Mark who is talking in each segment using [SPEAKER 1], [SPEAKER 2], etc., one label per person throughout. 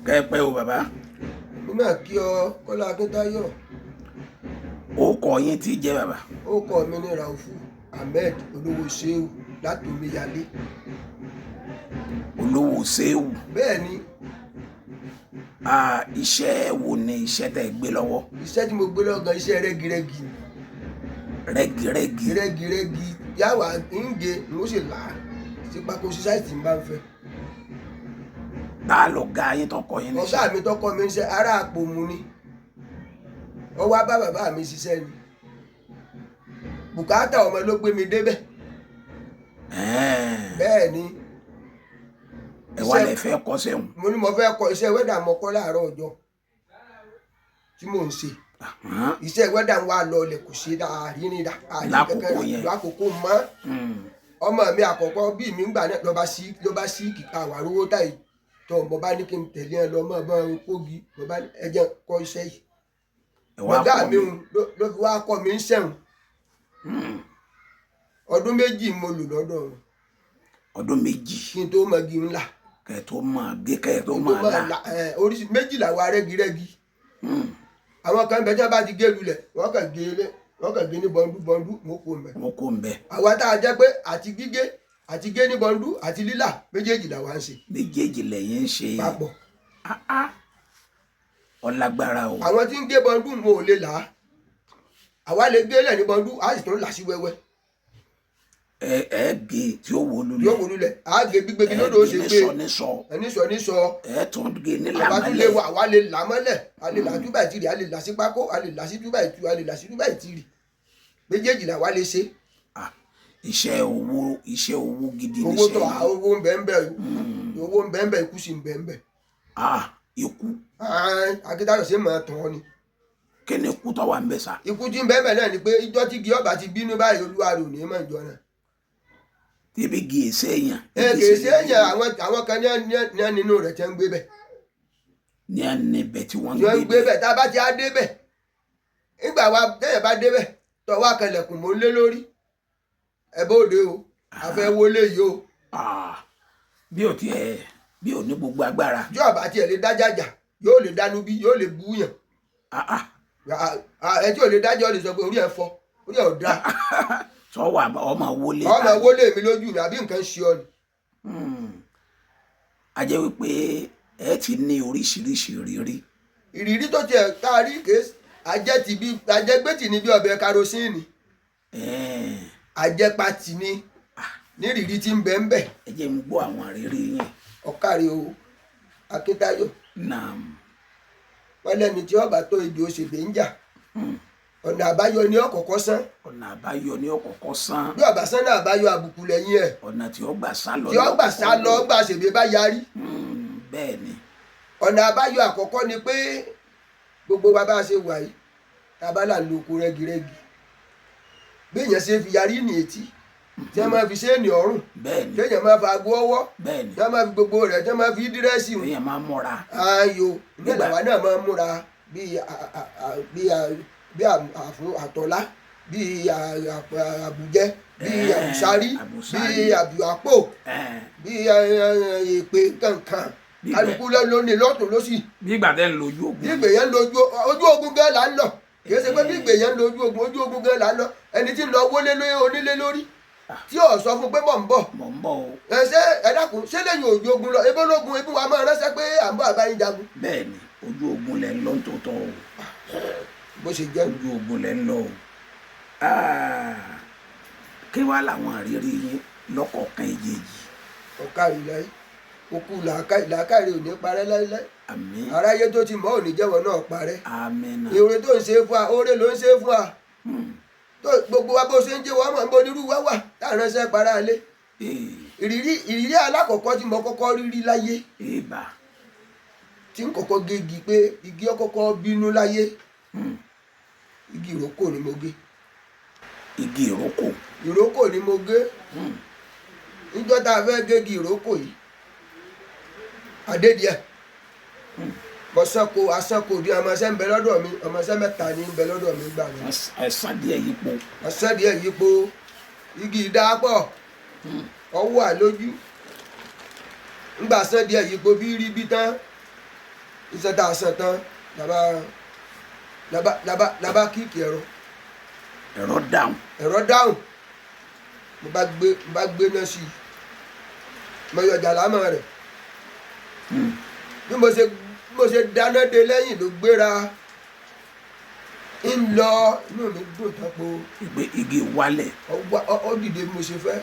[SPEAKER 1] kẹ́pẹ́ o bàbá.
[SPEAKER 2] mi náà kí ọ Kọ́lá Akíntayọ̀.
[SPEAKER 1] ó kọ yín tí jẹ́ bàbá.
[SPEAKER 2] ó kọ mi ní Raufu Ahmed olówó Ṣéhù láti Omiyalé.
[SPEAKER 1] olówó Ṣéhù.
[SPEAKER 2] bẹ́ẹ̀ ni.
[SPEAKER 1] iṣẹ́ wo ni iṣẹ́ tẹ́ gbé lọ́wọ́.
[SPEAKER 2] iṣẹ́ tí mo gbé lọ́wọ́ gan iṣẹ́ rẹ́gírẹ́gì.
[SPEAKER 1] rẹ́gírẹ́gì.
[SPEAKER 2] rẹ́gírẹ́gì yàwá ń ge n ó sì là á sí pákó ṣíṣáìtì ń bá ń fẹ́.
[SPEAKER 1] ta ló ga yín tọkọ yín níṣẹ́.
[SPEAKER 2] ọ̀gá mi tọkọ mi ń ṣe ará Àpòmù ni ó wá bá bàbá mi ṣiṣẹ́ ni bùkátà ọmọ ló gbé mi débẹ̀. bẹ́ẹ̀ ni.
[SPEAKER 1] ẹ wá lè fẹ́ kọ́ sẹ́wọ̀n.
[SPEAKER 2] mo ní mo fẹ́ kọ́ iṣẹ́ wẹ́dà mọ́ kọ́ láàárọ̀ ọjọ́ tí mò ń ṣe iṣẹ́ wẹ́dà wa lọ ilẹ̀ kò ṣe àárín
[SPEAKER 1] lákòókò yẹn
[SPEAKER 2] lákòókò mọ́ ọmọ mi àkọ́kọ́ bí mi ń gbà náà ló bá sí kíkà wà rówó táyì tó mo bá ní kí n tẹ̀lé ẹ lọ mọ́ bá ń kógi mo bá ní ẹ jẹ́ kọ́ iṣẹ́ yìí ọ̀gá mi ló fi wá kọ́ mi ń sẹ́wọ̀n ọdún méjì mo lò lọ́dọ̀ wọn.
[SPEAKER 1] ọdún méjì.
[SPEAKER 2] kí n tó mọ̀gì ńlá.
[SPEAKER 1] kẹ́ tó máa gé kẹ́ tó máa là.
[SPEAKER 2] oríṣi méjìlá wa rẹ́gírẹ́gì. àwọn kan bẹ́ẹ̀ tí wọ́n bá ti gé lulẹ̀ wọ́n kàn gé ní bọ́ndú mo kó ń bẹ̀. àwa tá a jẹ́ pé àti gé ní bọ́ndú àti lílà méjèèjì làwa ń ṣe.
[SPEAKER 1] méjèèjì lẹ́yìn ń ṣe.
[SPEAKER 2] papọ̀.
[SPEAKER 1] ọlágbára o.
[SPEAKER 2] àwọn tí ń gé bọ́ndú mo ò lè là á àwa lè gé lẹ̀ ní bọ́ndú a sì tún là sí wẹ́wẹ́.
[SPEAKER 1] ẹ gé tí ó wó lulẹ̀.
[SPEAKER 2] yóò wó lulẹ̀ a gé gbígbé kí lódò ó ṣe gbé
[SPEAKER 1] nísọ. ẹ tún gé ní làmọ́lẹ̀.
[SPEAKER 2] àbátúlẹ̀ wa àwa lè là mọ́lẹ̀ a lè là túbà ìtìrì a lè là sí pákó a lè là sí túbà ìtù a lè là sí túbà ìtìrì méjèèjì làwa lè ṣe.
[SPEAKER 1] iṣẹ́ owó gidi
[SPEAKER 2] ní
[SPEAKER 1] iṣẹ́
[SPEAKER 2] yìí. owó ń bẹ ń bẹ ikú sì ń bẹ ń bẹ.
[SPEAKER 1] ikú.
[SPEAKER 2] Akíntayọ̀ ṣe máa tàn ọ́ ni.
[SPEAKER 1] kí ni ikú tó wà ń bẹ sá.
[SPEAKER 2] ikú tí ń bẹ ń bẹ náà ni pé ìjọ tí igi ọba ti bínú báyìí olúwa rò ní mọ̀ ìjọ náà.
[SPEAKER 1] tíbi gi èsè èèyàn.
[SPEAKER 2] èsè èèyàn àwọn kan ní nínú rẹ̀ tẹ́ ń gbé bẹ̀.
[SPEAKER 1] ní ànibẹ̀ tí wọ́n
[SPEAKER 2] ń gbé bẹ̀ tá a bá ti á dé bẹ̀ nígbà wa tẹ́yẹ̀ bá dé bẹ̀ tọ́wọ́ akẹlẹ̀kùn mọ́ lé lórí ẹ bóde o àfẹ́ wọlé yìí o.
[SPEAKER 1] bí ò ní gbogbo agbára.
[SPEAKER 2] tí ọba tiẹ̀ lè dájàjà yóò lè dánú bí yóò lè búyàn. ẹ tí ò lè dájọ́ lè sọ pé orí ẹ fọ́ orí ẹ ò dáa.
[SPEAKER 1] sọ́wọ́ ọmọ wọlé.
[SPEAKER 2] ọmọ wọlé mi lójú mi àbí nǹkan ṣe ọ ni.
[SPEAKER 1] a jẹ́ wípé ẹ ti ní oríṣiríṣi ìrírí.
[SPEAKER 2] ìrírí tó tiẹ̀ tá a rí kéésì àjẹgbẹ́tì ní bí ọbẹ̀ karosíìnì. àjẹpàtì ní ìrírí tí ń bẹ ń bẹ.
[SPEAKER 1] ẹ jẹ́ ń gbọ́ àwọn ìrírí yẹn.
[SPEAKER 2] ọ̀kárí o Akíntayọ̀.
[SPEAKER 1] naam.
[SPEAKER 2] wọ́n lẹ́ni tí ọba tó ibi òṣèlè ń jà ọ̀nà àbáyọ ní ọ̀kọ̀ọ̀kọ̀ sán.
[SPEAKER 1] ọ̀nà àbáyọ ní ọ̀kọ̀ọ̀kọ̀ sán.
[SPEAKER 2] bí ọba sán náà àbáyọ àbùkù lẹ́yìn ẹ̀.
[SPEAKER 1] ọ̀nà tí ó gbà sá lọ.
[SPEAKER 2] tí ó gbà sá lọ gbà ṣèbí bá yarí.
[SPEAKER 1] bẹ́ẹ̀ ni.
[SPEAKER 2] ọ̀nà àbáyọ àkọ́kọ́ ni pé gbogbo wa bá ṣe wà yìí tábàlà ń lo oko rẹ́girẹ́gi bí èèyàn ṣe fi yarí ní etí tí wọ́n máa fi ṣéènì ọrùn tí èèyàn máa fi aago ọwọ́ tí wọ́n máa fi gbogbo rẹ̀ tí wọ́n máa fi dírẹ́sì
[SPEAKER 1] tí èèyàn máa múra.
[SPEAKER 2] ayò nígbà wa náà máa múra bí àtọ́lá bí àbújẹ́ bí àbùsárí bí àbùápò bí èpè kankan kálukú lónìí lọ́tún lọ́sì.
[SPEAKER 1] bí ìgbà tẹ́ ń lo ojú ogun.
[SPEAKER 2] bí ìgbè yẹn ń lo ojú ogun gan là ń lọ kìí ṣe pé bí ìgbè yẹn ń lo ojú ogun gan là ń lọ ẹni tí ń lọ wọlé onílé lórí tí ò sọ fún pé mò ń bọ̀.
[SPEAKER 1] mò ń bọ̀ o.
[SPEAKER 2] ṣé ẹ dákun ṣé lẹ́yìn ojú ogun lọ ebó lógun ebí wa máa ránṣẹ́ pé à ń bọ̀ àbáyé jagun.
[SPEAKER 1] bẹ́ẹ̀ni ojú ogun lẹ ń lọ tòótọ́ o.
[SPEAKER 2] bó ṣe jẹ́
[SPEAKER 1] ojú ogun lẹ ń lọ o. kí wàá làwọn àrírí yín lọ́kọ̀ọ̀kan ìjèjì.
[SPEAKER 2] ọ̀kárí láyé òkú làákàrí ò ní parẹ́ láíláí.
[SPEAKER 1] àmín.
[SPEAKER 2] aráyé tó ti mọ̀ ò ní jẹ́wọ́ náà parẹ́.
[SPEAKER 1] àmín náà.
[SPEAKER 2] ìròyìn tó ń ṣe fún wa oore ló ń ṣe fún wa. gbogbo wa bó ṣe ń jẹ́ wọ́n mọ̀ níbo onírú wá wà tá à ń ránṣẹ́ para alé. ìrírí alákọ̀ọ́kọ́ tí mo kọ́kọ́ rírí láyé. tí n kọ́kọ́ gé igi pé igi ọkọ́kọ́ bínú láyé. igi ìrókò ni mo gé.
[SPEAKER 1] igi ìrókò.
[SPEAKER 2] ìrókò ni mo gé. níjọ́ tá a fẹ́ gégi ìrókò yìí adédìẹ mọ̀sánko asánko bí ọmọọṣẹ́ ń bẹ lọ́dọ̀ mi ọmọọṣẹ́ mẹ́ta ní ń bẹ lọ́dọ̀ mi gbà mí.
[SPEAKER 1] ẹ̀sán díẹ̀ yípo.
[SPEAKER 2] ẹ̀sán díẹ̀ yípo igi ìdápọ̀ ọwọ́ àlójú ńgbà sán díẹ̀ yípo bí rí bí tán iṣẹ́ tá a san tán labá kíkì
[SPEAKER 1] ẹ̀rọ dáhùn.
[SPEAKER 2] mo bá gbé náà sí i mo yọ jàlámà rẹ̀ bí mo ṣe dáná de lẹ́yìn ló gbéra ń lọ inú mi dùn tán po.
[SPEAKER 1] ìgbé igi wálẹ̀.
[SPEAKER 2] ó dìde bí mo ṣe fẹ́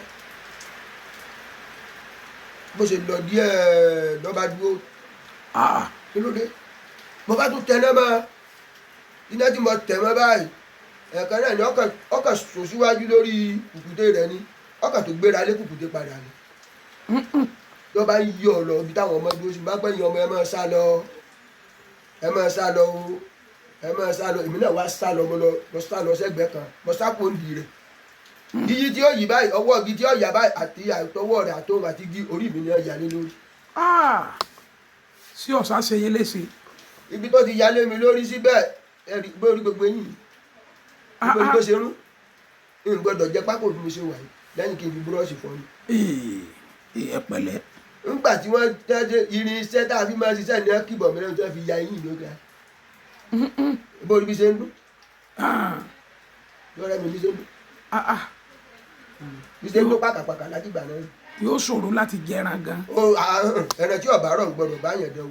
[SPEAKER 2] bó ṣe lọ díẹ̀ lọ́ba dúró. kí ló dé mo bá tún tẹná mọ́ iná tí mo tẹ̀ mọ́ báyìí ẹ̀ẹ̀kan náà ni ọkàn sùn síwájú lórí kùkùté rẹ̀ ni ọkàn tó gbéra lé kùkùté padà ni tó bá ń yí ọ̀rọ̀ ibi táwọn ọmọ dúró sí bá pẹ́yìn ọmọ ẹ máa sá lọ o ẹ máa sá lọ èmi náà wá sá lọ mo sá lọ sẹ́gbẹ̀ẹ́ kan mo sá pòǹdì rẹ̀ igi tí ó yí báyìí ọwọ́ igi tí ó yà báyìí àti àtọwọ́ rẹ̀ àtòhùn àti igi orí mi ni ó yà lé lórí.
[SPEAKER 1] sí ọ̀sá ṣe yé léṣe.
[SPEAKER 2] ibi tó ti yálé mi lórí síbẹ̀ ẹ̀rí lórí gbogbo eyín gbogbo ibi tó ṣe rún n gbọ́dọ̀ jẹ́ pákó bí mo ṣe wà yìí lẹ́yìn kí n fi búrọ́ọ̀ṣì fọ́ ni.
[SPEAKER 1] ẹ pẹ̀lẹ́.
[SPEAKER 2] nígbà tí wọ́n tẹ́jú irin iṣẹ́ tá a fi máa ṣiṣẹ́ ní kíbọ̀ mi lẹ́yìn tí wọ́n fi ya eyín lókè bó ibi ṣe ń dún lọ́rẹ́ mi bí ṣe ń dún bí ṣe ń dún pàkàpàkà látìgbà náà.
[SPEAKER 1] yóò ṣòro láti jẹran gan.
[SPEAKER 2] ẹran tí ọ̀bá rọ̀ gbọ́dọ̀ bá yàn dẹ́wò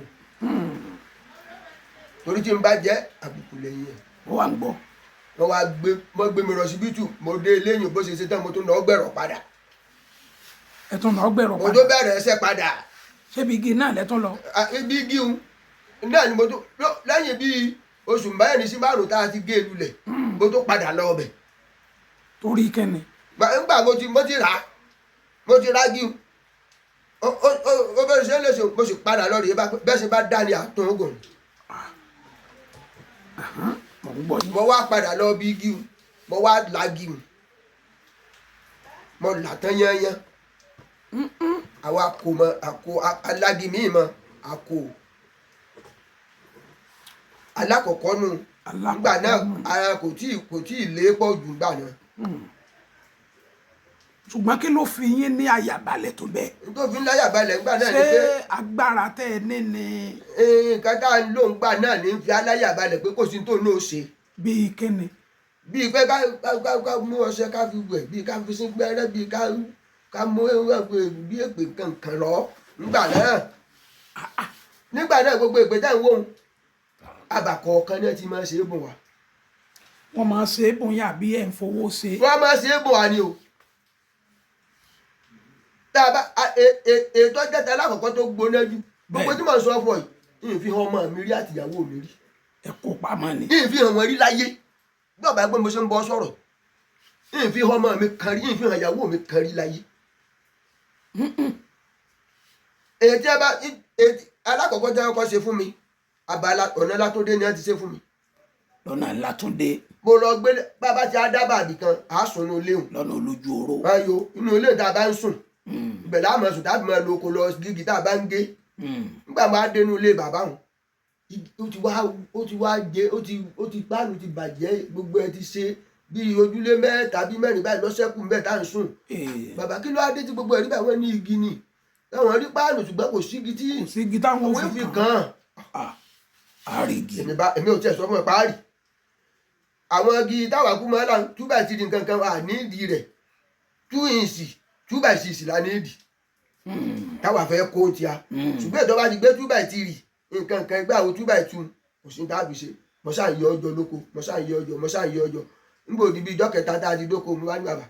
[SPEAKER 2] torí tí n bá jẹ́ àbùkù lẹ́yìn ẹ̀.
[SPEAKER 1] ó wà ń gbọ́.
[SPEAKER 2] wọ́n gbé mi lọ síbítù mo dé lẹ́yìn bó ṣe ṣe tán mo tún lọ gbẹ̀rọ̀ padà.
[SPEAKER 1] ẹ tún lọ gbẹ̀rọ̀ padà.
[SPEAKER 2] mo tó bẹ̀rẹ̀ ẹsẹ̀ padà.
[SPEAKER 1] ṣé bí igi náà lẹ́tún lọ.
[SPEAKER 2] ibi igi un náà ni mo tó lẹ́yìn bíi oṣù mẹ́rin sí márùn tá a ti gé e lulẹ̀ mo tó padà lọ ọbẹ̀.
[SPEAKER 1] torí kẹ́ni.
[SPEAKER 2] nígbà mo ti rà igi un ó bẹ̀rẹ̀ sí léṣe mo sì padà lọ rèé bẹ́ẹ̀ sì bá dá ní àtún ogun. mo wá padà lọ bí igi un mo wá lagi un mo là tán yányán àwa àkó alági míì mọ àkó alákọ̀ọ́kọ́ nù nígbà náà ara kò tí ì lé pọ̀ jù nígbà náà.
[SPEAKER 1] ṣùgbọ́n kí ló fi yín ní àyàbalẹ̀ tó bẹ́ẹ̀.
[SPEAKER 2] tó fi ń láyàbalẹ̀ ńgbà náà ni pé.
[SPEAKER 1] ṣé agbára tẹ́ ẹ ní ni.
[SPEAKER 2] nǹkan tá à ń lò ńgbà náà ní fi aláyàbalẹ̀ pé kò sí tó náà ṣe.
[SPEAKER 1] bíi kíni.
[SPEAKER 2] bíi pé ká mú ọṣẹ ká fi wẹ̀ bíi ká fi sí gbẹ́rẹ́ bíi ká mú bí èpè kankan lọ ńgbà náà. nígbà náà gbogbo èpè tá à ń wò ó abàkọ̀ kan náà ti máa ṣe é bùn wá.
[SPEAKER 1] wọ́n máa ṣe é bùn yín àbí ẹ̀ ń fowó ṣe.
[SPEAKER 2] wọ́n máa ṣe é bùn wá ni o. tá a bá ètò ọjọ́ta alákọ̀ọ́kọ́ tó gbóná jù gbogbo tí mo sọ fún ọ yìí ìfi hàn ọmọ mi rí àtìyàwó mi rí.
[SPEAKER 1] ẹ kó pamọ́ ni.
[SPEAKER 2] ìfi hàn wọn rí láyé bí ọba ẹgbẹ́ mo ṣe ń bọ́ sọ̀rọ̀ ìfi hàn ọmọ mi kan rí ìfi hàn ìyàwó mi kan rí láyé. ètí alákọ̀ọ́kọ́ tí wọ́n kọ́ ṣe fún mi abala ọ̀nà Látúndé ni wọ́n ti ṣe fún mi.
[SPEAKER 1] lọ́nà Látúndé.
[SPEAKER 2] mo lọ gbé bàbá tí a dábàá àbìkan àá sùn ní ilé òun.
[SPEAKER 1] lọ́nà olójú oró.
[SPEAKER 2] ayo inú ilé tá a bá ń sùn ibẹ̀ láàmú ẹ̀sùn tábì máa lo oko lọ gígì tá a bá ń gé nígbà máa dénú ilé bàbá wọn ó ti páànù ti bàjẹ́ gbogbo ẹ ti ṣe bí ojúlé mẹ́ta bí mẹ́rin báyìí lọ́sẹ̀kù mẹ́ta tá à ń sùn bàbá kí ló á dé tí gbogbo ẹ̀rí báyìí wọ́n ní igi ni táwọn rí páànù ṣùgbọ́n kò sí igi tí
[SPEAKER 1] táwọn
[SPEAKER 2] fi kàn
[SPEAKER 1] án àrígi.
[SPEAKER 2] èmi ò tiẹ̀ sọ fún ẹ páàrì àwọn igi táwọn akú máa ń là 2x3 nǹkan kan wà nídìí rẹ̀ 2 inch 2x6 la nídìí táwa fẹ́ kó ti a ṣùgbọ́n ìjọba ti gbé 2x3 nǹkan kan ẹgbẹ́ àwọn 2x2 kò sí táàbì ṣe mo ṣáà yọ ọjọ́ lóko mo ṣáà yọ ọjọ́ nígbà òdi bíi ìjọ kẹta tá a ti dóko mo wá ní bàbá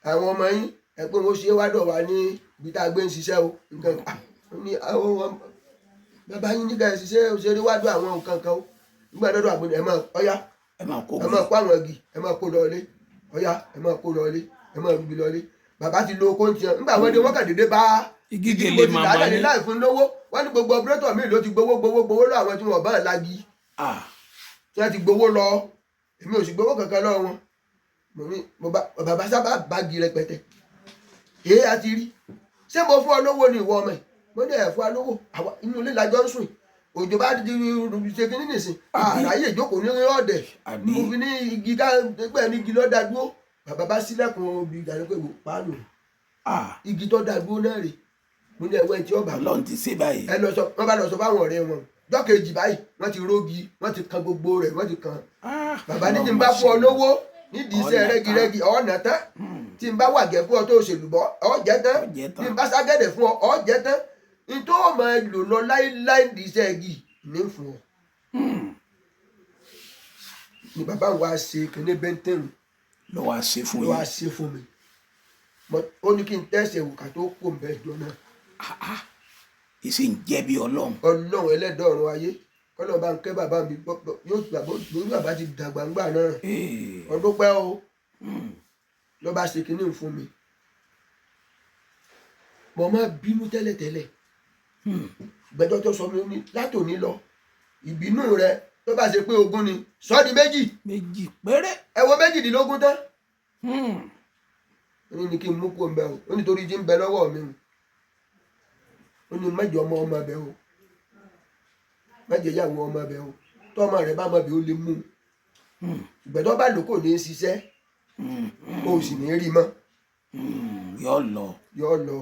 [SPEAKER 2] àwọn ọmọ yín ẹ pé wọ́n ṣe é wá dọ̀ wá ní ibi tá a gbé ń ṣiṣẹ́ o nǹkan ní àwọn bàbá yín nígbà ẹ ṣiṣẹ́ òṣèré wá dọ̀ àwọn nǹkan kan o nígbà dọ́dọ̀ àgbọ̀dọ̀ ẹ máa ọ̀yá ẹ máa kó àwọn igi ẹ máa kó lọlé ọ̀yá ẹ máa kó lọlé ẹ máa rúbi lọlé bàbá ti lo oko ń tiẹ̀ nígbà wọ́n dé wọ́n kàn déédéé bá
[SPEAKER 1] igi gèlè màmá
[SPEAKER 2] ní láì fún lówó wọ́n ní gbogbo ọpẹ́rẹ́tọ̀ mi ló ti gbowó lọ àwọn tí wọ́n bá ń lagi tí wọ́n ti gbowó lọ èmi ò sì gbowó kankan lọ wọn bàbá sábà bági rẹpẹtẹ èé àti rí ṣé mo fún ọ lówó ni ìwọ ọmọ ẹ mo ní ẹ fún ọ lówó inú ilé lajọ ń sùn òjò bá di ṣe kínní nìsín àráyè ìjókòó ní ọ̀dẹ̀ mo fi ní igi ká pẹ́ ní igi lọ́dà dúró bàbá bá sílẹ̀kùn obì ìdánilẹ́kọ̀ọ́ ìwò páàlù igi tó dá dúró náà rè mo ní ẹwẹ́ tí ọba
[SPEAKER 1] Ọlọ́run ti ṣe báyìí.
[SPEAKER 2] ẹ lọ sọ wọ́n bá lọ sọ fáwọn ọ̀rẹ́ wọn jọ́kejì báyìí wọ́n ti rógi wọ́n ti kan gbogbo rẹ̀ wọ́n ti kan bàbá ní tí n bá fún ọ lówó nídìí iṣẹ́ rẹ́girẹ́gi ọ̀nà tán tí n bá wà gẹ̀ fún ọ tó ṣèlú bọ́ ọ̀jẹ̀ tán tí n bá ságẹ̀dẹ̀ fún ọ ọ̀jẹ̀ tán n tó máa lò lọ láíláí nídìí iṣẹ́ igi ní fún ọ. ni bàbá wa ṣe kíní bẹ́ńtẹ́rù
[SPEAKER 1] ló wá ṣe fún
[SPEAKER 2] ló
[SPEAKER 1] yín.
[SPEAKER 2] wá ṣe fún mi ó ní kí n tẹ̀sẹ̀ wò ká tó kó mbẹ́ ìjọ náà.
[SPEAKER 1] ìsì ń jẹ́ bí Ọlọ́run.
[SPEAKER 2] Ọlọ́run ẹlẹ́dọ̀ ọ̀run ayé kọ́nà bá ń kẹ́ bàbá mi yóò gbàgbọ́ lórí bàbá ti dàgbà ńgbà náà ọdún pẹ́ o ló bá ṣe kinní fún mi mo máa bínú tẹ́lẹ̀tẹ́lẹ̀ gbẹ́jọ́ tó sọ mi ní látòní lọ ìbínú rẹ tó bá ṣe pé 20 ni sọ di 2.
[SPEAKER 1] 2 péré.
[SPEAKER 2] ẹ wo 22 tán ó ní kí n mú kó ń bẹ o ó nítorí jí ń bẹ lọ́wọ́ mi ó ní mẹ́jọ ọmọ bẹ o mẹ́jọ ìyàwó ọmọ bẹ o tọ́mọ rẹ bá mọ bẹ ó lè mú ìgbẹ́jọ́ bá lò kò ní í ṣiṣẹ́ o sì ní rí mọ́
[SPEAKER 1] yóò lọ.
[SPEAKER 2] yóò lọ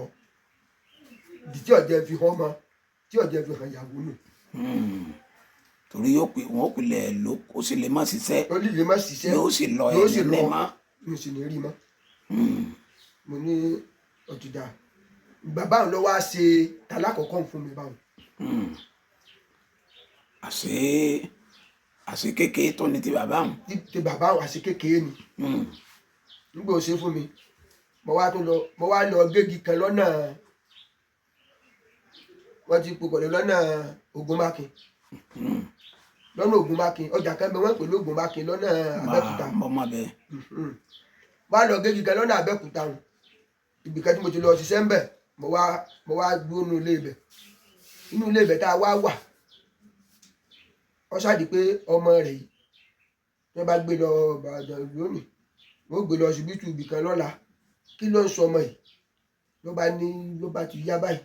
[SPEAKER 2] ìdí tí ọ̀jẹ̀ fi hàn mọ́ tí ọ̀jẹ̀ fi hàn ìyàwó nù.
[SPEAKER 1] torí yóò pè wọ́n pilẹ̀ ló ó sì lè má ṣiṣẹ́.
[SPEAKER 2] ó lè má ṣiṣẹ́
[SPEAKER 1] yóò sì lọ ẹ̀yìn ní ma.
[SPEAKER 2] yóò sì ní rí mọ́. mo ní ọ̀túndà bàbá òun ló wá ṣe talákọ̀ọ́kọ́ fún mi báwọn.
[SPEAKER 1] àṣé kékeré tó ní ti bàbá òun.
[SPEAKER 2] ti bàbá òun àṣé kékeré ni. nígbà ó ṣe fún mi mo wá lọ gégi kan lọ́nà wọ́n ti pokọ̀ lọ́nà Ògúnmákin lọ́nà Ògúnmákin ọjà kan bẹ wọ́n pè ní Ògúnmákin lọ́nà Abẹ́òkúta. wá lọ gégi kan lọ́nà Abẹ́òkúta ibìkan tí mo ti lọ ṣiṣẹ́ ń bẹ̀ mo wá gbó inú ilé ibẹ̀ tá a wá wà ó ṣáàdì pé ọmọ rẹ̀ yìí wọ́n bá gbé lọ Ìbàdàn lónìí wọ́n gbé lọ ṣubítù ibìkan lọ́la kí ló ń sọ ọmọ yìí ló bá ti yá báyìí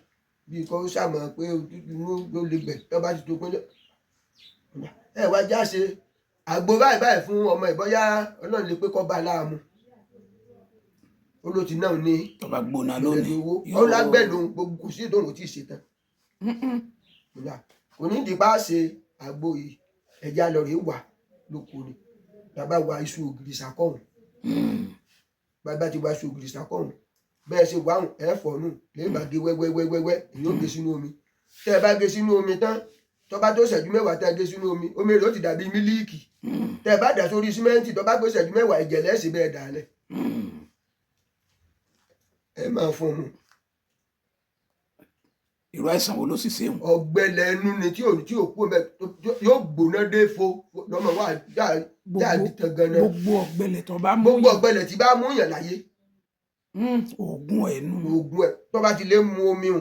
[SPEAKER 2] bí kò sàmọ̀ pé inú ló lè gbẹ̀ tó bá ti tó pínlẹ̀ ẹ wá já ṣe àgbo báyìí fún ọmọ ìbọ́yá Ọlọ́run lè pé kọ́ bá láàmú olóòtú náà ní
[SPEAKER 1] tọba gbóná lónìí
[SPEAKER 2] ọlágbẹ́ lòun gbogbo kò sí ìdóhùn tí ì ṣe tán kò ní ìdìbà ṣe àgbo yìí ẹ̀já lọ rèé wà lóko ni bàbá wa iṣu ògiri sàkọ̀hún bàbá ti wá iṣu ògiri sàkọ̀hún bẹ́ẹ̀ ṣe wàhùn ẹ̀fọ́ nù lẹ́yìn bá gé wẹ́wẹ́wẹ́wẹ́ èyí ó gé sínú omi tẹ́ ẹ bá gé sínú omi tán tó bá tó ṣẹ́jú 10 tẹ́ ẹ gé sínú omi rẹ̀ ó ti dàbí mílíìkì tẹ́ ẹ bá dà sórí símẹ́ǹtì tó bá gbé ṣẹ́jú 10 ẹ̀jẹ̀ lẹ́sìn bẹ́ẹ̀ dàlẹ̀ ẹ máa fún un.
[SPEAKER 1] irú àìsàn wo ló sì ṣe wọn.
[SPEAKER 2] ọ̀gbẹlẹ̀ ẹnu ni tí òkú ọmọ yóò gbóná dé fo lọmọ wa dáàbí tán ganan.
[SPEAKER 1] gbogbo ọ̀gbẹlẹ̀ tó bá mú yàn.
[SPEAKER 2] gbogbo ọ̀gbẹlẹ̀ tí bá mú yàn láyé.
[SPEAKER 1] oògùn ẹnu.
[SPEAKER 2] oògùn ẹ tó bá ti lè mu omi o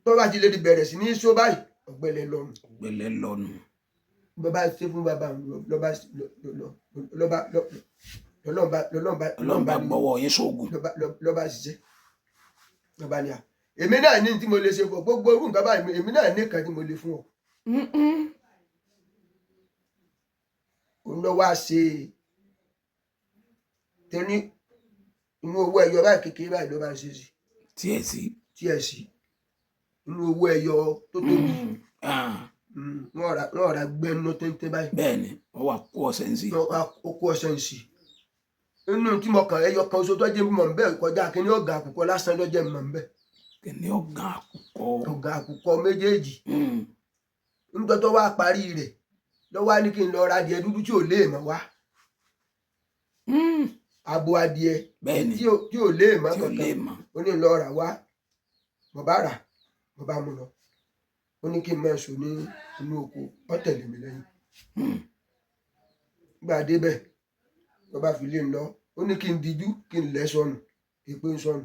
[SPEAKER 2] tó bá ti lè di bẹ̀rẹ̀ sí ní só báyìí ọ̀gbẹlẹ̀ lọ́nu.
[SPEAKER 1] ọ̀gbẹlẹ̀ lọ́nu.
[SPEAKER 2] bàbá ṣe fún bàbá
[SPEAKER 1] lọ́ba gbọ́wọ́ yín sóògùn.
[SPEAKER 2] lọ́ba ṣiṣẹ́ lọ́ba ni à èmi náà ní tí mo lè ṣe fún ọ gbogbo orú nǹkan báyìí èmi náà ní kan tí mo lè fún ọ. òun lọ wá ṣe torí inú owó ẹyọ báyìí kékeré báyìí ló bá ń ṣe sí. tíẹ̀ sí inú owó ẹyọ tó tóbi wọ́n ra gbẹ́nu téńté báyìí.
[SPEAKER 1] bẹ́ẹ̀ni wọ́n wà kó ọṣẹ ń sí.
[SPEAKER 2] ó kó ọṣẹ ń sí inú tí mo kàn ẹyọ kan oṣù tó jẹ́ mọ̀ ń bẹ́ẹ̀ kọjá kí ni ọ̀gá àkùkọ lásán ló jẹ́ mọ̀ ń bẹ́ẹ̀.
[SPEAKER 1] kìnìún ọ̀gá àkùkọ.
[SPEAKER 2] ọ̀gá àkùkọ méjèèjì nígbà tó wá parí rẹ̀ lọ́wọ́ á ní kí n lọ ra adìẹ dúdú tí ò lè mọ̀ wá. abo adìẹ tí ò lè mọ̀ kankan ó ní lọ rà wá mo bá rà mo bá mú lọ ó ní kí n máa sùn ní inú oko ó tẹ̀lé mi lẹ́yìn. gbà débẹ̀ ló bá fi lé ń lọ ó ní kí n dijú kí n lẹ̀ sọnù èpè ń sọnù.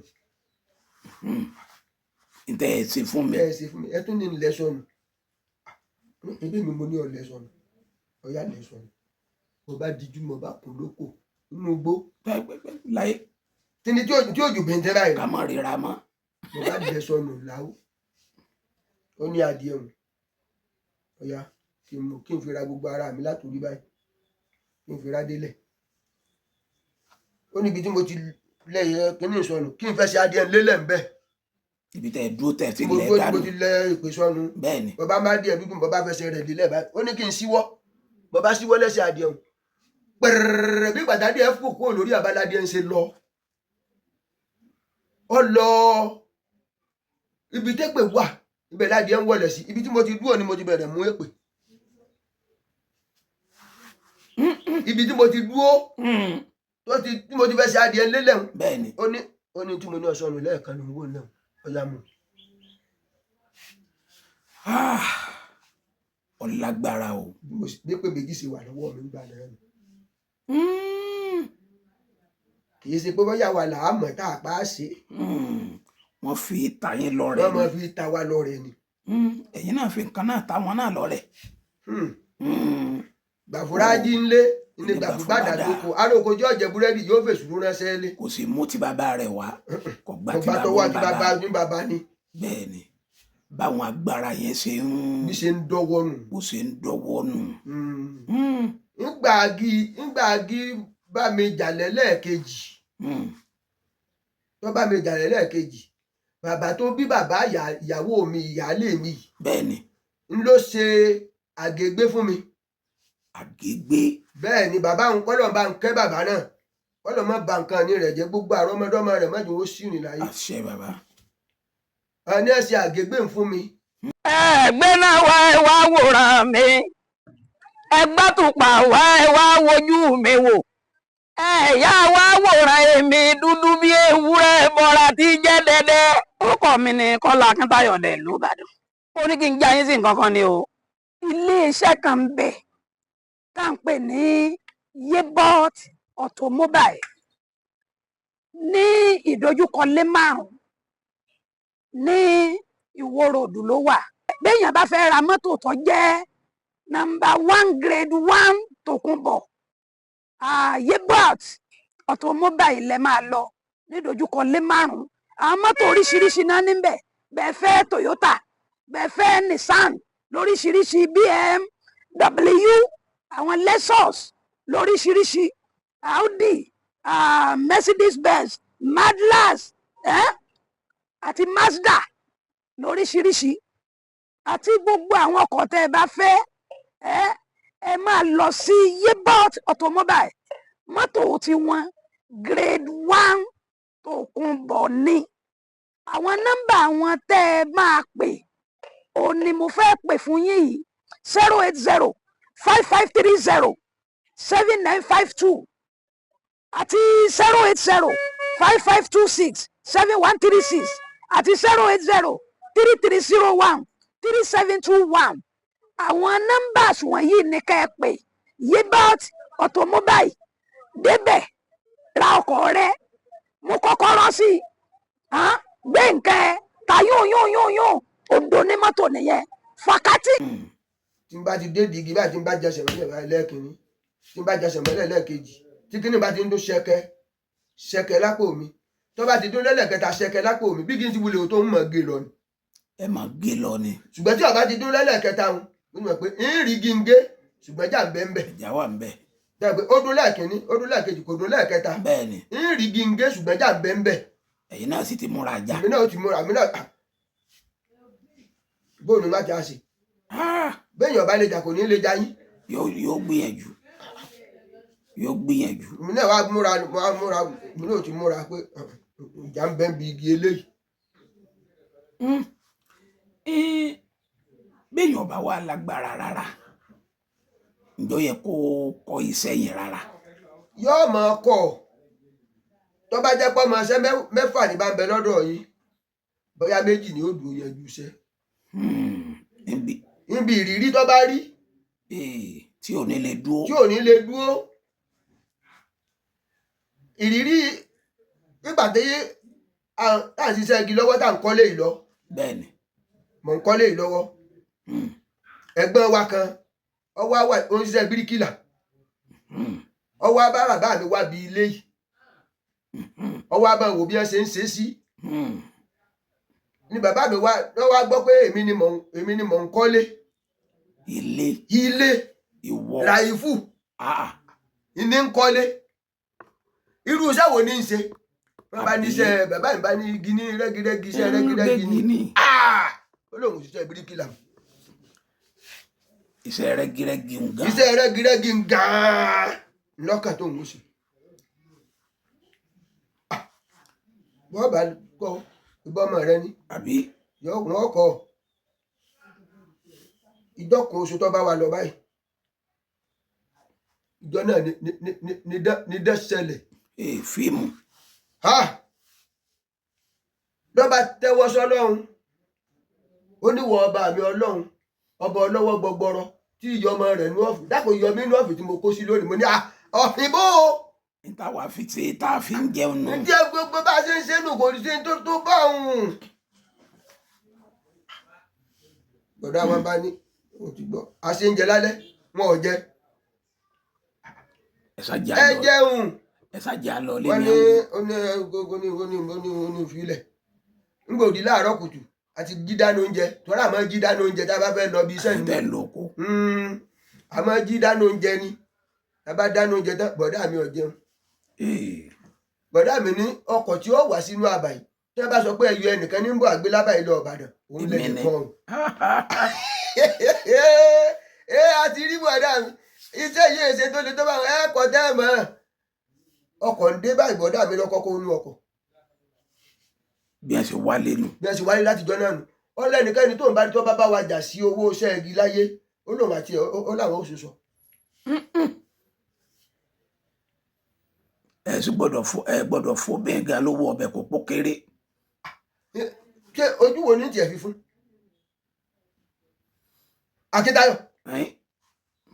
[SPEAKER 1] ǹtẹ́ ẹ ṣe fún mi.
[SPEAKER 2] ẹ ṣe fún mi ẹ tún ní lẹ̀ sọnù ebi mi mo ní ọ̀lẹ̀ sọnù ọ̀yá lẹ̀ sọnù mo bá dijú mo bá kún lóko inú igbó.
[SPEAKER 1] láyé.
[SPEAKER 2] tíni tí òjò bẹ̀ntẹ́ báyìí.
[SPEAKER 1] ká má ríra mọ́.
[SPEAKER 2] mo bá lẹ̀ sọnù láwù ó ní adìẹ mu ọ̀yá kí n fi ra gbogbo ara mi látòrí báyìí kí n fi ra délẹ̀ ó níbi tí mo ti lẹ́yìn kínní ìsọnù kí n fẹ́ ṣe adìẹ lélẹ̀ ń bẹ̀
[SPEAKER 1] ibi tẹ́ ẹ dúró tẹ́ ẹ ti
[SPEAKER 2] mo
[SPEAKER 1] lẹ̀
[SPEAKER 2] dúró tí
[SPEAKER 1] dànù
[SPEAKER 2] mo ti lẹ ìpè sọnù
[SPEAKER 1] bẹ́ẹ̀ ni
[SPEAKER 2] bàbá má díẹ̀ dúdú bàbá fẹsẹ̀ rẹ̀ lílẹ̀ báyìí ó ní kí n síwọ́ bàbá síwọ́ lẹ́sẹ̀ adìẹ o pẹ̀rẹ̀rẹ̀ bí gbàdá díẹ̀ fò kúrò lórí àbáládé ń ṣe lọ ọ lọ ibi tẹ́pẹ̀ wà ibẹ̀ ládìẹ ń wọlẹ̀ sí ibi tí mo ti dúró ni mo ti bẹ̀rẹ̀ mú èpè ibi tí mo ti dúró tí mo ti fẹ́ ṣe adìẹ lélẹ̀
[SPEAKER 1] bẹ́ẹ̀ ni
[SPEAKER 2] ó ní tí mo ní ọ̀ṣọ́ mi lẹ́ẹ̀kan ló ń wò náà ọ̀yá mu.
[SPEAKER 1] ọlágbára o
[SPEAKER 2] bí pé méjì ṣe wà lọ́wọ́ mi gbà náà nù. kì í ṣe pé bóyá wà láàmọ̀ tá a pa á ṣe.
[SPEAKER 1] wọ́n fi ta yín lọ́rẹ
[SPEAKER 2] wọ́n máa fi ta wá lọ́rẹ ni.
[SPEAKER 1] ẹ̀yin náà fi nǹkan náà táwọn náà lọ́rẹ.
[SPEAKER 2] gbàfúrájì ńlé ní gbàfúgbàdà lóko aróko tí ọ̀jẹ̀ búrẹ́dì yóò fèsù ló ránṣẹ́ lé.
[SPEAKER 1] kò sì mú ti bàbá rẹ̀ wá kò gbà tí
[SPEAKER 2] bàbá ní bàbá ni.
[SPEAKER 1] bẹ́ẹ̀ ni báwọn agbára yẹn ṣe ń
[SPEAKER 2] bí ṣe ń dọ́wọ́ nù.
[SPEAKER 1] bó ṣe ń dọ́wọ́ nù.
[SPEAKER 2] ńgbàgí bá mi jàlẹ̀ lẹ́ẹ̀kejì tó bá mi jàlẹ̀ lẹ́ẹ̀kejì bàbá tó bí bàbá ìyàwó mi ìyáálé mi.
[SPEAKER 1] bẹ́ẹ̀ ni
[SPEAKER 2] ń ló ṣe àgègbé fún mi.
[SPEAKER 1] àgègbé.
[SPEAKER 2] bẹ́ẹ̀ ni bàbá ń kọ́lọ̀ bá ń kẹ́ bàbá náà kọ́lọ̀ mọ́ ba nǹkan ní rẹ̀ jẹ́ gbogbo àrọ́mọdọ́mọ rẹ̀ mọ́jú ó sì rìn láyé.
[SPEAKER 1] àṣẹ bàbá.
[SPEAKER 2] a ní ẹ̀sìn àgègbè ń fún mi.
[SPEAKER 3] ẹgbẹ́ náà wá ẹ wá wòran mi ẹgbẹ́ tùpà wá ẹ wá wojú mi wò ẹ̀yà wá wòran èmi dúdú bí ewúrẹ́ bọ́ra tí jẹ́ dẹ́dẹ́. orúkọ mi ni Kọ́lá Akíntayọ̀ dẹ̀ ìlú Ìbàdàn. ó ní kí n já yín sí nǹkan kan ni o. iléeṣẹ́ kan ń bẹ tá à ń pè ní Yebot Automobile ní ìdojúkọ lé márùn-ún ní Ìwó Road ló wà. béèyàn bá fẹ́ ra mọ́tò tó jẹ́ #1 grade 1 Tòkunbọ̀ Yebot Automobile lẹ máa lọ ní ìdojúkọ lé márùn-ún. àwọn mọ́tò oríṣiríṣi náà níbẹ̀ bẹ́ẹ̀ fẹ́ Toyota bẹ́ẹ̀ fẹ́ Nissan lóríṣiríṣi BMW àwọn Lexus lóríṣiríṣi Audi Mercedes-Benz Madlas àti Mazda lóríṣiríṣi àti gbogbo àwọn ọkọ̀ tẹ́ ẹ bá fẹ́ ẹ máa lọ sí Yebot Automobile. mọ́tò tí wọ́n grade 1 Tòkunbọ̀ ni. àwọn nọ́mbà wọn tẹ́ ẹ máa pè ó ní mo fẹ́ pè fún yín yìí 080-5530-7952 àti 080-5526-7136 àti 080-3301-3721. àwọn nọ́mbàs wọ̀nyí ni ká ẹ pè Yebot Automobile débẹ̀ ra ọkọ̀ rẹ mú kọ́kọ́rọ́ sí gbé nǹkan ẹ ta yún òdo ní mọ́tò nìyẹn fàkátì.
[SPEAKER 2] tí n bá ti dé dìgì báyìí tí n bá jẹsẹ̀ mọ́lẹ̀ lẹ́ẹ̀kínní tí n bá jẹsẹ̀ mọ́lẹ̀ lẹ́ẹ̀kejì tí kíní bá ti ń dún ṣẹ̀kẹ̀ lápò mi tó bá ti dún lẹ́lẹ̀kẹta ṣẹ̀kẹ̀ lápò mi bí kí n ti wulẹ̀ tó ń mọ̀ gé lọ ni.
[SPEAKER 1] ẹ máa gé lọ ni.
[SPEAKER 2] ṣùgbọ́n tí ó bá ti dún lẹ́lẹ̀kẹta ń mọ̀ pé ń rí gíngé ṣùgbọ́n jà ń bẹ́ ń bẹ̀.
[SPEAKER 1] ìjà wà ń bẹ̀.
[SPEAKER 2] dàgbé ó dún lẹ́ẹ̀kínní ó dún lẹ́ẹ̀kejì kò dún lẹ́ẹ̀kẹta.
[SPEAKER 1] bẹ́ẹ̀ni.
[SPEAKER 2] ń rí gíngé ṣùgbọ́n jà ń bẹ́ ń bẹ̀.
[SPEAKER 1] ẹ̀yin náà sì ti múra jà.
[SPEAKER 2] èmi náà ti múra èmi náà bóòlù má ti á sí. béèyàn bá lè jà kò ní lè jà yín.
[SPEAKER 1] yóò gbìyànjú
[SPEAKER 2] èmi náà wá múra èmi náà ti múra pé ìjà ń bẹ́ ń bi igi eléyìí.
[SPEAKER 1] béèyàn bá wà lágbára rárá ǹjọ́ yẹ kó kọ́ iṣẹ́ yẹn rárá.
[SPEAKER 2] yóò máa kọ́ tó bá jẹ́ pọ́ máa ṣe mẹ́fà ní bá ń bẹ lọ́dọ̀ yìí bóyá méjì ni ó dùn yanjú iṣẹ́. níbi ìrírí tó bá rí.
[SPEAKER 1] tí ò ní lè dúró.
[SPEAKER 2] ìrírí nígbà tí à ń ṣiṣẹ́ igi lọ́wọ́ tá à ń kọ́lé yìí lọ.
[SPEAKER 1] bẹ́ẹ̀ni.
[SPEAKER 2] mò ń kọ́lé yìí lọ́wọ́. ẹ̀gbọ́n wa kan ọwọ́ àwà ó ń ṣiṣẹ́ bíríkìlà. ọwọ́ bá bàbá mi wá bí ilé yìí. ọwọ́ bá wò bí wọ́n ṣe ń ṣe sí. ni bàbá mi wá gbọ́ pé èmi ni mò ń kọ́lé.
[SPEAKER 1] ilé. ìwọ.
[SPEAKER 2] Ràìfù. ìní ń kọ́lé. irú iṣẹ́ wo ni ń ṣe wọ́n bá níṣẹ́ bàbá mi bá ní igi ní rẹ́gírẹ́gí iṣẹ́ rẹ́gírẹ́gí
[SPEAKER 1] rẹ́gí
[SPEAKER 2] ní
[SPEAKER 1] ni
[SPEAKER 2] ó lóun ṣiṣẹ́ bíríkìlà
[SPEAKER 1] iṣẹ́ rẹ́gírẹ́gí ń gan
[SPEAKER 2] iṣẹ́ rẹ́gírẹ́gí gan-an lọ́kàn tó ń wọ́n sí. wọ́n bá kọ́ ìbọmọ rẹ ní
[SPEAKER 1] àbí
[SPEAKER 2] wọ́n kọ́ ìjọ kan oṣù tó bá wà lọ báyìí ìjọ náà ní dẹ́sẹ̀lẹ̀
[SPEAKER 1] fíìmù
[SPEAKER 2] lọ́ba tẹ́wọ́ sọ́lọ́run ó níwọ̀ ọba mi ọlọ́run ọba ọlọ́wọ́ gbọgbọrọ tí ìyọmọ rẹ̀ ní ọ̀fìn dákò yọ mí ní ọ̀fìn tí mo kó sí lónìí mo ní ọ̀fìn bó o.
[SPEAKER 1] níta wàá fi ṣe tá a fi ń jẹun nù.
[SPEAKER 2] ǹjẹ́ gbogbo bá a ṣe ń ṣe nù kò sí tó bá òun. gbọ́dọ̀ àwọn bá ní o ti gbọ́ a ṣe ń jẹ lálẹ́ wọn ò jẹ. ẹ jẹun.
[SPEAKER 1] ẹ ṣàjà lọ lé
[SPEAKER 2] wọ́n
[SPEAKER 1] ní
[SPEAKER 2] ní ìfilẹ̀ ńgbò di láàárọ̀ kùtù àti jí dáná oúnjẹ tọ́lá àmọ́ jí dáná oúnjẹ tá a bá fẹ́ lọ bí iṣẹ́ ní
[SPEAKER 1] tẹ́ lóko.
[SPEAKER 2] àmọ́ jí dáná oúnjẹ ni tá a bá dáná oúnjẹ tán bọ̀dá mi ò jẹun bọ̀dá mi ní ọkọ̀ tí ó wà sínú àbàyí tí wọ́n bá sọ pé ẹyọ ẹnìkan ní ń bọ̀ àgbé lábàyí lọ Ìbàdàn òun lè kọ́ ọ̀hún. àti rí bọ̀dá mi iṣẹ́ yìí ṣe tó le tó bá ẹ̀kọ́ tẹ́ ẹ̀ mọ́ ọkọ̀ ń dé báyìí bọ̀dá mi lọ́kọ́ kó nú ọkọ̀.
[SPEAKER 1] bí ẹ ṣe wálé nù.
[SPEAKER 2] bí ẹ ṣe wálé látijọ́ náà nù ó lẹ́nikẹ́ni tó ń bá tó bá wa jà sí owó iṣẹ́ igi láyé ó lòun àti ó làwọn ó ṣe sọ.
[SPEAKER 1] ẹ sì gbọ́dọ̀ fún bẹ́ẹ̀ ga lówó ọbẹ̀ kò pọ̀ kéré.
[SPEAKER 2] ṣé ojú wo ní tiẹ̀ fi fún. Akíntayọ̀.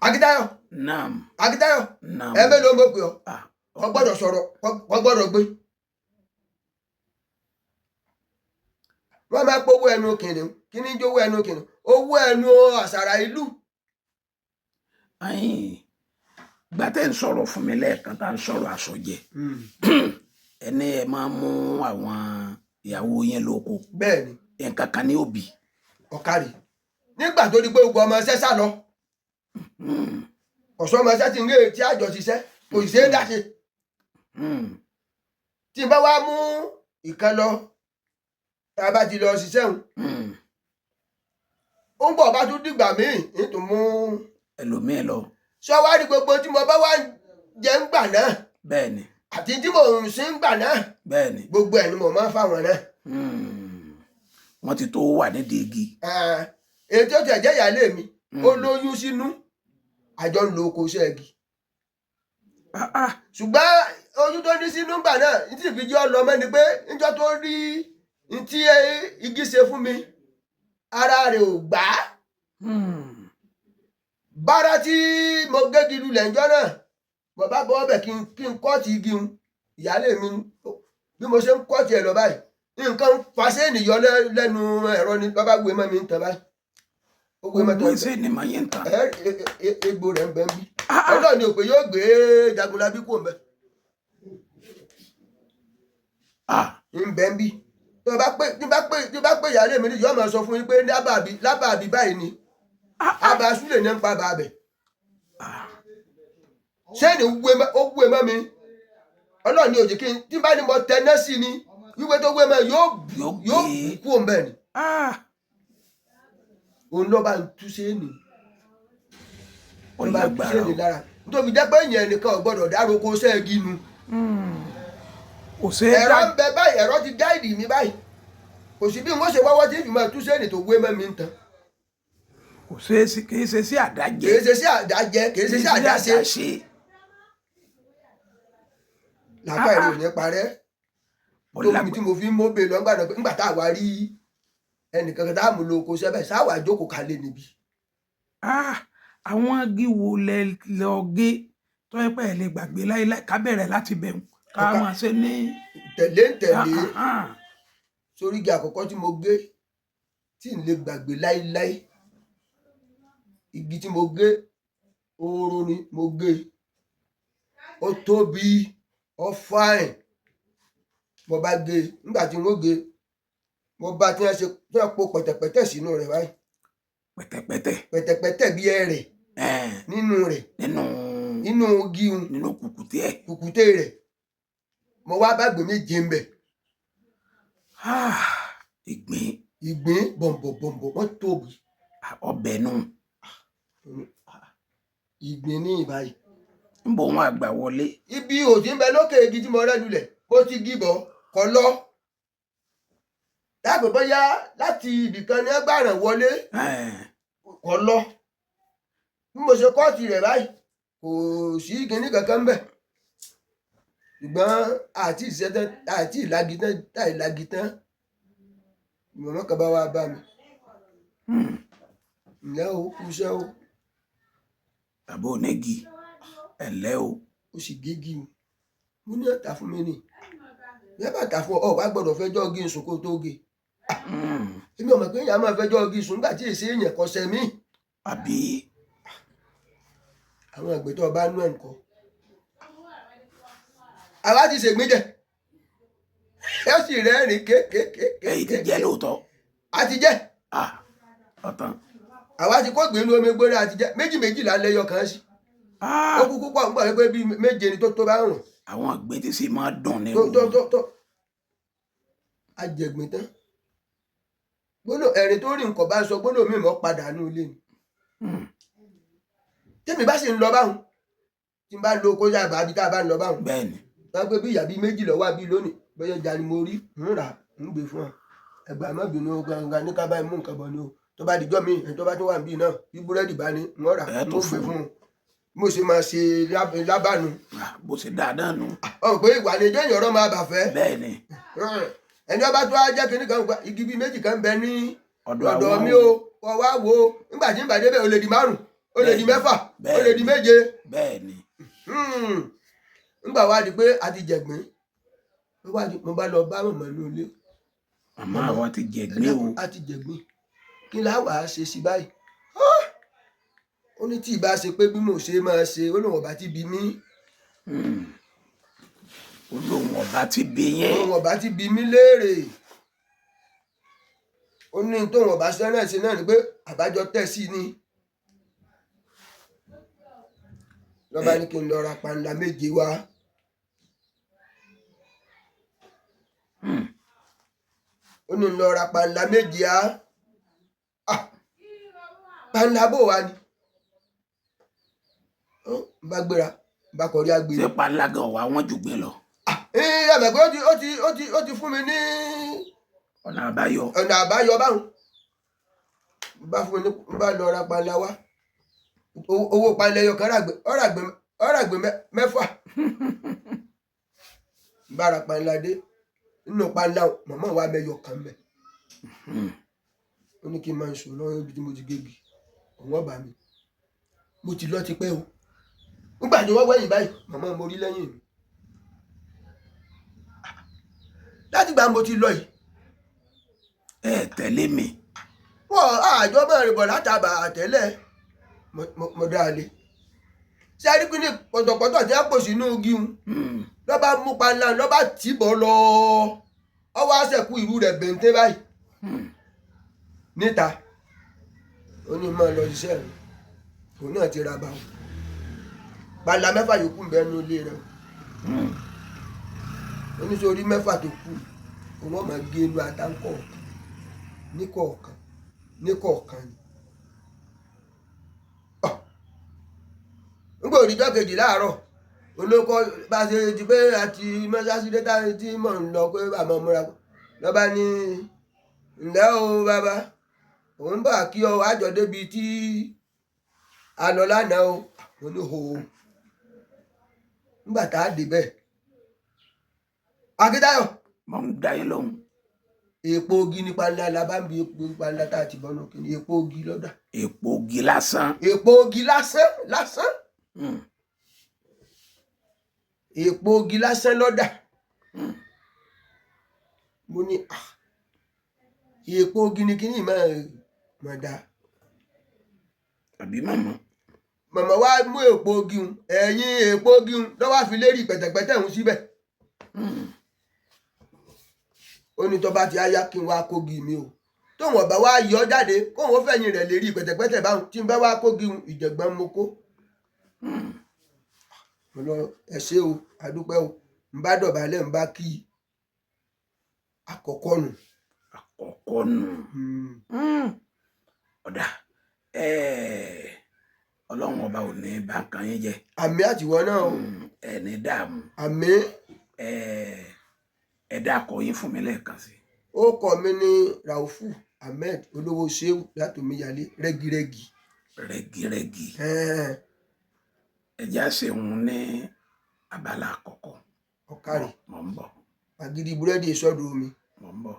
[SPEAKER 2] Akíntayọ̀.
[SPEAKER 1] naam.
[SPEAKER 2] Akíntayọ̀.
[SPEAKER 1] naam.
[SPEAKER 2] ẹ bẹ́ẹ̀ ló ń bọ̀ pé ọ kò gbọ́dọ̀ sọ̀rọ̀ kò gbọ́dọ̀ gbé. wọ́n máa pọ̀ owó ẹnu kìnìún kí ni jówó ẹnu kìnìún owó ẹnu àṣàrà ìlú.
[SPEAKER 1] gbàtẹ́ ń sọ̀rọ̀ fún mi lẹ́ẹ̀kan tá ń sọ̀rọ̀ àsọjẹ ẹni ẹ máa mú àwọn ìyàwó yẹn lóko.
[SPEAKER 2] bẹ́ẹ̀ni.
[SPEAKER 1] nǹkan kan ní òbí.
[SPEAKER 2] ọ̀kárì nígbà tó di pé ogun ọmọ ẹsẹ̀ sá lọ ọ̀sán ọmọ ẹsẹ̀ ti ń rè tí àjọ ṣiṣẹ́ kò sì ṣe é dáṣe. tí n bá wá mú ìkan lọ tá a bá ti lọ ṣiṣẹ́ òun ó ń bọ̀ bá tún dìgbà míì nítorí mú
[SPEAKER 1] ẹlòmíì lọ.
[SPEAKER 2] sọ wá rí gbogbo tí mo bá wá jẹ ń gbà náà.
[SPEAKER 1] bẹ́ẹ̀ni.
[SPEAKER 2] àti tí mo ń sin ń gbà náà.
[SPEAKER 1] bẹ́ẹ̀ni.
[SPEAKER 2] gbogbo ẹ̀ ni mo máa ń fáwọn náà.
[SPEAKER 1] wọ́n ti tó wà nídìí igi.
[SPEAKER 2] èyí tó tẹ̀ jẹ́ ìyáálé mi ó lóyún sínú àjọ ń lo oko iṣẹ́ igi. ṣùgbọ́n oyún tó ní sínú gbà náà ní tí ìfijọ́ lọ mẹ́ni pé níjọ́ tó rí ní tí igi ṣe fún mi ara rẹ̀ ò gbà á. bára tí mo gégi lulẹ̀ ńjọ́ náà mo bá bọ́ ọbẹ̀ kí n kọ́ọ̀tì igi un ìyáálé mi bí mo ṣe ń kọ́ọ̀tì ẹ̀ lọ báyìí nǹkan fàṣẹ ènìyàn lẹ́nu ẹ̀rọ ni bàbá gbé mọ́ mi ń tàn báyìí. ó gbé mọ́tò
[SPEAKER 1] ẹ̀sẹ̀ ni màá yẹn ń tàn.
[SPEAKER 2] egbò rẹ̀ ń bẹ́ ń bí ọlọ́ọ̀ni òpè yóò gbé Jagunlabi kò ń bẹ́. ń bẹ́ ń bí tí bá pè ìyáálé mi yóò máa sọ fún yín pé lábàbí báyìí ni abasúlẹ̀ ní ń pa bàbẹ̀ ṣé ni ó wé mọ́ mi ọlọ́ọ̀ni òjì kí n tí bá ní mo tẹná sí ni wípé tó wé mọ́ yóò kú òun bẹ́ẹ̀ ni òun ló bá ń tú sí ni òun bá ń tú sí ni lára nítorí jẹ́ pé ìyẹn nìkan ò gbọ́dọ̀ dároko ṣẹ́ẹ̀gì nu ẹ̀rọ ń bẹ báyìí ẹ̀rọ ti gáìdì mi báyìí kò sí bí wọ́n ṣe wáwọ́ tí ìfìmọ̀ tú sí ni tó wé mọ́ mi ń tan.
[SPEAKER 1] kìí ṣe sí àdájẹ.
[SPEAKER 2] kìí ṣe sí àdájẹ kìí ṣe sí àdáṣe. làákà èrè ò ní parẹ́ tóbi tí mo fi ń móbe lọ ńgbà tá a wá rí ẹnìkan tá a mú lóko sẹ́bẹ̀ sáwà jókòó kalẹ̀ níbi.
[SPEAKER 1] àwọn igi wo lẹ lọ gé tó yẹ pé ẹ lè gbàgbé láíláí ká bẹ̀rẹ̀ láti bẹ̀rù ká máa ṣe ní.
[SPEAKER 2] tẹ̀lé sórí igi àkọ́kọ́ tí mo gé tí n lè gbàgbé láíláí igi tí mo gé oorun ni mo gé ó tóbi ó fáìn mo bá gé nígbà tí mo gé mo bá tí wọ́n ṣe tí wọ́n po pẹ̀tẹ̀pẹ̀tẹ̀ sínú rẹ̀ báyìí. pẹ̀tẹ̀pẹ̀tẹ̀ bí ẹrẹ̀ nínú rẹ̀ nínú igi nínú kùkùté rẹ̀ mo wá bá gbé méje ń bẹ̀. ìgbín bọ̀m̀bọ̀ wọ́n tóbi.
[SPEAKER 1] ọbẹ̀ nù.
[SPEAKER 2] ìgbín ní ìbáyìí.
[SPEAKER 1] ń bọ̀ wọn àgbà wọlé.
[SPEAKER 2] ibi òtí ń bẹ lókè igi tí mo rẹ́ lulẹ̀ bó ti gíbọ̀ kọ lọ. dáàbò bóyá láti ibìkan ní ẹgbàrán wọlé kọ lọ. bí mo ṣe kọ́ọ̀tì rẹ̀ báyìí kò sí kinní kankan bẹ̀. ṣùgbọ́n àti ìṣẹ́tẹ́ àti ìlagitán ìmọ̀mọ́ kan bá wá bá mi. ǹlẹ́ o kú iṣẹ́ o.
[SPEAKER 1] bàbá onígi ẹ̀lẹ́ o.
[SPEAKER 2] ó sì gégi mi mo ní ọ̀tá fún mi ni bẹ́ẹ̀ bá tà fún ọ wá gbọ́dọ̀ fẹjọ́ ọgí sùn kó tó ge. èmi ọmọ pé èèyàn máa fẹjọ́ ọgí sùn nígbà tí èsì èèyàn kọsẹ̀ mí.
[SPEAKER 1] àbí.
[SPEAKER 2] àwọn àgbẹ̀tọ̀ ọba nú ẹ̀ nǹkan. àwa ti ṣègbín jẹ ẹ sì rẹ́rìn kéékèèké.
[SPEAKER 1] èyí ti jẹ́ lóòótọ́.
[SPEAKER 2] a ti jẹ́.
[SPEAKER 1] ọ̀tàn.
[SPEAKER 2] àwa ti kó gbìnú omi gbóná a ti jẹ́ méjì là ń lẹ́yọ kan sí. ó kúkú pọ̀ nígbà pé bíi méje ni tó bá rùn.
[SPEAKER 1] àwọn àgbẹ̀ tí sì máa dùn ní.
[SPEAKER 2] tó ajẹ̀gbìn tán gbọ́dọ̀ ẹ̀rín tó rí nǹkan bá sọ gbọ́dọ̀ mi mọ́ padà ní ilé ni. tèmi bá sì ń lọ báwọn tí n bá lo kóyà àbí tá a bá ń lọ báwọn.
[SPEAKER 1] bẹ́ẹ̀ni.
[SPEAKER 2] wọ́n pé bí ìyá bíi méjì lọ́wọ́ àbí lónìí bóyá ìjà ni mo rí ń rà ń gbé fún ọ. ẹgbàá má bínú gbàngàn ní ká bá mú nǹkan bọ̀ ni o tó bá dijọ́ mi ẹni tó bá tó wà níbí náà bí búrẹ́dì bá ní ń rà ń gbé fún un. mo ṣe máa ṣe lábàánu.
[SPEAKER 1] bó ṣe dáadáa nù.
[SPEAKER 2] ọ pé ìwà ni ìjọ ìyọ̀rọ̀ máa bà fẹ́.
[SPEAKER 1] bẹ́ẹ̀ni.
[SPEAKER 2] ẹni ọba tó wá jẹ́ kínní kan igi bíi méjì kan bẹ ní
[SPEAKER 1] ọ̀dọ̀
[SPEAKER 2] mi o kọ wá wo nígbà tí ń bàdé bẹ́ẹ̀ o lè di 5 o lè di 6 o lè di 7.
[SPEAKER 1] bẹ́ẹ̀ni.
[SPEAKER 2] nígbà wá di pé a ti jẹ̀gbín mo bá lọ bá mọ̀mọ́ inú ilé.
[SPEAKER 1] màmá wa ti jẹ̀gbín o.
[SPEAKER 2] a ti jẹ̀gbín kí láwàá ṣe sí báyìí. ó ní tí ìbá ṣe pé bí mo ṣe máa ṣe ó lóun ọba ti bí mí.
[SPEAKER 1] ó lóun ọba ti bí yẹn.
[SPEAKER 2] òun ọba ti bí mí léèrè. ó ní tóun ọba ṣe náà ṣe náà ni pé àbájọ tẹ̀ sí ni. lọ́ba ní kí n lọ ra panla 7 wá. ó ní lọ ra panla 7 á. panla bò wá ni. bá gbéra bá kọrí àgbè.
[SPEAKER 1] ṣé panla gan wà wọ́n jù gbé lọ.
[SPEAKER 2] ẹ̀bẹ̀ pé ó ti fún mi ní
[SPEAKER 1] ọ̀nà àbáyọ.
[SPEAKER 2] ọ̀nà àbáyọ báwọn. bá fún mi ní bá lọ ra panla wá. owó panla ẹyọ kan ọ̀rà gbé 6. bá ra panla dé nínú panla màmá wa mẹ́yọ kan bẹ̀. ó ní kí n máa ń sùn lọ́wọ́ ibi tí mo ti gégi òun ọba mi mo ti lọ ti pẹ́ o. nígbà tí wọ́n wẹ̀yìn báyìí màmá mo rí lẹ́yìn mi. láti gbà mo ti lọ yìí.
[SPEAKER 1] ẹ tẹ̀lé mi.
[SPEAKER 2] wọ́n àjọ mẹ́rin bọ̀ látàbà àtẹ́lẹ̀ mo dá a lé. ṣé arígbìn ní pọ̀tọ̀pọ̀tọ̀ tí wọ́n pò sínú igi un lọ́ba mú panla lọ́ba tì bọ̀ lọ ọwọ́ àṣẹkù ìrú rẹ̀ bẹ̀ǹtẹ́ báyìí níta. ó ní mọ́ lọ ṣiṣẹ́ rẹ̀ òun náà ti ra bá wọn. panla 6 yòókù ń bẹ nínú ilé rẹ̀ oníṣòrí 6 tó kù òun máa gé inú àtàǹkọ̀ níkọ̀ọ̀kan ni. nígbà òdìjọ́ kejì láàárọ̀ olóko bá ṣe ti pé àti mọ́ṣáṣídé tí mò ń lọ pé àmọ́ múra lọ́ba ní ǹlẹ́ o bàbá òun bá kí ọ àjọ débi tí a lọ lánàá o mo ní ho nígbà tá a dé bẹ́ẹ̀. Akíntayọ̀.
[SPEAKER 1] mo ń dá yín lóhùn.
[SPEAKER 2] èpo ogi ní panla la bá ń bi epo panla tá a ti bọ́ lókè ní epo ogi lọ́dà.
[SPEAKER 1] èpo ogi lásán.
[SPEAKER 2] èpo ogi lásán. èpo ogi lásán lọ́dà. mo ní èpo ogi ni kíní máa dá.
[SPEAKER 1] àbí màmá.
[SPEAKER 2] màmá wa mú èpo ogi un ẹ̀yìn èpo ogi un lọ́wọ́ àfi lérí pẹ̀tẹ̀pẹ̀tẹ̀ ń síbẹ̀. ó ní tó bá ti áyá kí n wá kógi mi o tóun ọba wá yọ jáde kóun ó fẹ̀yìn rẹ̀ lérí pẹ̀tẹ̀pẹ̀tẹ̀ báwọn tí n bá wá kógi un ìjẹ̀gbọ́n mo kó. mo lọ ẹ ṣé o àdúpẹ́ o ń bá dọ̀bálẹ̀ ń bá kí àkọ́kọ́ nù.
[SPEAKER 1] àkọ́kọ́ nù. ọ̀dà ọlọ́run ọba ò ní bá nǹkan yín jẹ́.
[SPEAKER 2] àmì àtiwọ́ náà o.
[SPEAKER 1] ẹni dààmú.
[SPEAKER 2] àmì.
[SPEAKER 1] ẹ dákọ yín fún mi lẹ́ẹ̀kan sí.
[SPEAKER 2] ó kọ mi ní Raufu Ahmed olówó Ṣéhù láti Omíyalé rẹ́gírẹ́gì.
[SPEAKER 1] rẹ́gírẹ́gì. ẹ já ṣeun ní abala àkọ́kọ́.
[SPEAKER 2] ọ̀kàrẹ̀.
[SPEAKER 1] mò ń bọ̀.
[SPEAKER 2] àgìdì búrẹ́dì sọ́dọ̀ omi.
[SPEAKER 1] mò ń bọ̀.